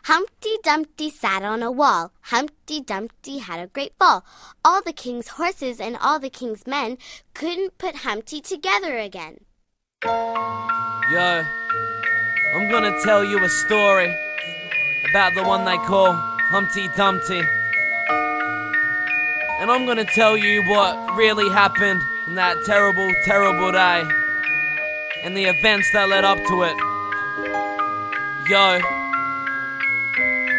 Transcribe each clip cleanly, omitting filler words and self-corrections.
Humpty Dumpty sat on a wall. Humpty Dumpty had a great fall. All the king's horses and all the king's men couldn't put Humpty together again. Yo, I'm gonna tell you a story about the one they call Humpty Dumpty. And I'm gonna tell you what really happened on that terrible, terrible day and the events that led up to it. Yo,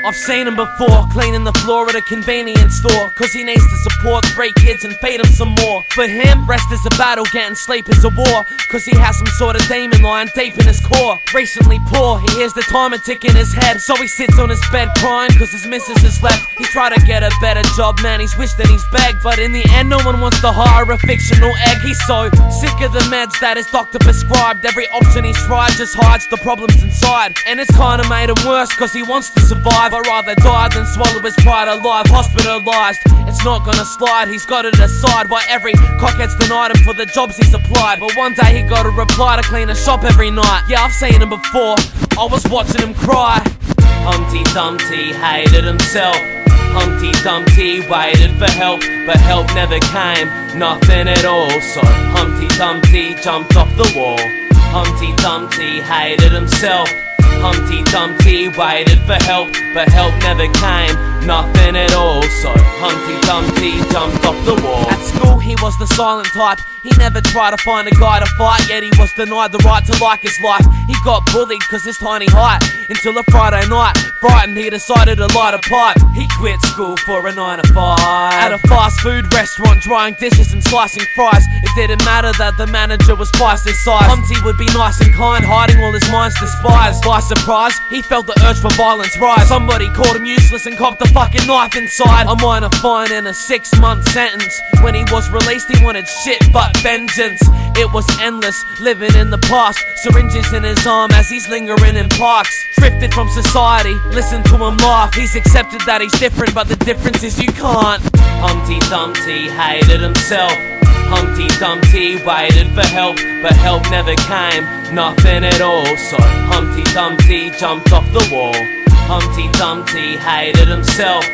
I've seen him before, cleaning the floor at a convenience store, cause he needs to support 3 kids and feed them some more. For him, rest is a battle, getting sleep is a war, cause he has some sort of demon lying deep in his core. Recently poor, he hears the timer tick in his head, so he sits on his bed crying cause his missus is left. He tried to get a better job, man, he's wished and he's begged, but in the end no one wants to hire a fictional egg. He's so sick of the meds that his doctor prescribed. Every option he's tried just hides the problems inside, and it's kinda made him worse cause he wants to survive. I'd rather die than swallow his pride alive. Hospitalized, it's not gonna slide. He's gotta decide why every cockhead's denied him for the jobs he's applied. But one day he got a reply to clean a shop every night. Yeah, I've seen him before, I was watching him cry. Humpty Dumpty hated himself. Humpty Dumpty waited for help, but help never came, nothing at all. So Humpty Dumpty jumped off the wall. Humpty Dumpty hated himself. Humpty Dumpty waited for help, but help never came, nothing at all. So Humpty Dumpty jumped off the wall. At school he was the silent type. He never tried to find a guy to fight, yet he was denied the right to like his life. He got bullied cause his tiny height, until a Friday night, frightened he decided to light a pipe. He quit school for a 9 to 5 at a fast food restaurant, drying dishes and slicing fries. It didn't matter that the manager was twice his size. Humpty would be nice and kind, hiding all his mind's despise. By surprise, he felt the urge for violence rise. Somebody called him useless and copped a fucking knife inside. A minor fine and a 6-month sentence. When he was released he wanted shit but vengeance. It was endless, living in the past. Syringes in his arm as he's lingering in parks. Drifted from society, listen to him laugh. He's accepted that he's different, but the difference is you can't. Humpty Dumpty hated himself. Humpty Dumpty waited for help, but help never came, nothing at all. So Humpty Dumpty jumped off the wall. Humpty Dumpty hated himself.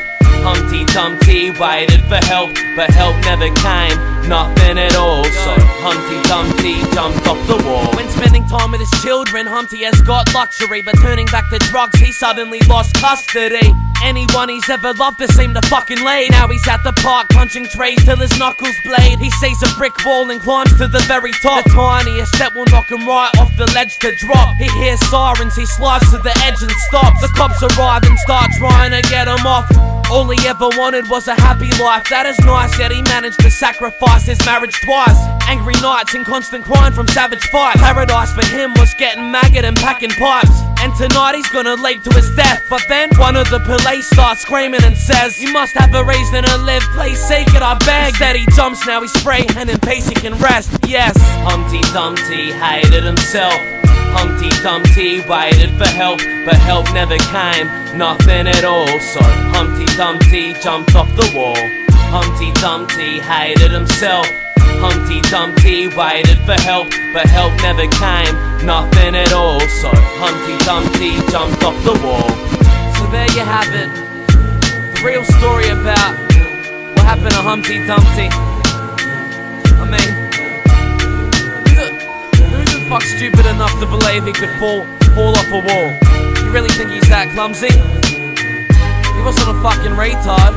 Humpty Dumpty waited for help, but help never came, nothing at all. So Humpty Dumpty jumped off the wall. When spending time with his children, Humpty has got luxury, but turning back to drugs, he suddenly lost custody. Anyone he's ever loved has seemed to fucking lay. Now he's at the park punching trees till his knuckles bleed. He sees a brick wall and climbs to the very top. The tiniest step will knock him right off the ledge to drop. He hears sirens, he slides to the edge and stops. The cops arrive and start trying to get him off. All he ever wanted was a happy life, that is nice, yet he managed to sacrifice his marriage twice. Angry nights and constant crying from savage fights. Paradise for him was getting maggot and packing pipes. And tonight he's gonna leap to his death. But then one of the police starts screaming and says, "You must have a reason to live, please seek it, I beg." Instead he jumps, now he's free, and in peace he can rest. Yes, Humpty Dumpty hated himself. Humpty Dumpty waited for help, but help never came, nothing at all. So Humpty Dumpty jumped off the wall. Humpty Dumpty hated himself. Humpty Dumpty waited for help, but help never came, nothing at all. So Humpty Dumpty jumped off the wall. So there you have it, the real story about what happened to Humpty Dumpty. I mean, who's the fuck stupid enough to believe he could fall off a wall? You really think he's that clumsy? He wasn't a fucking retard.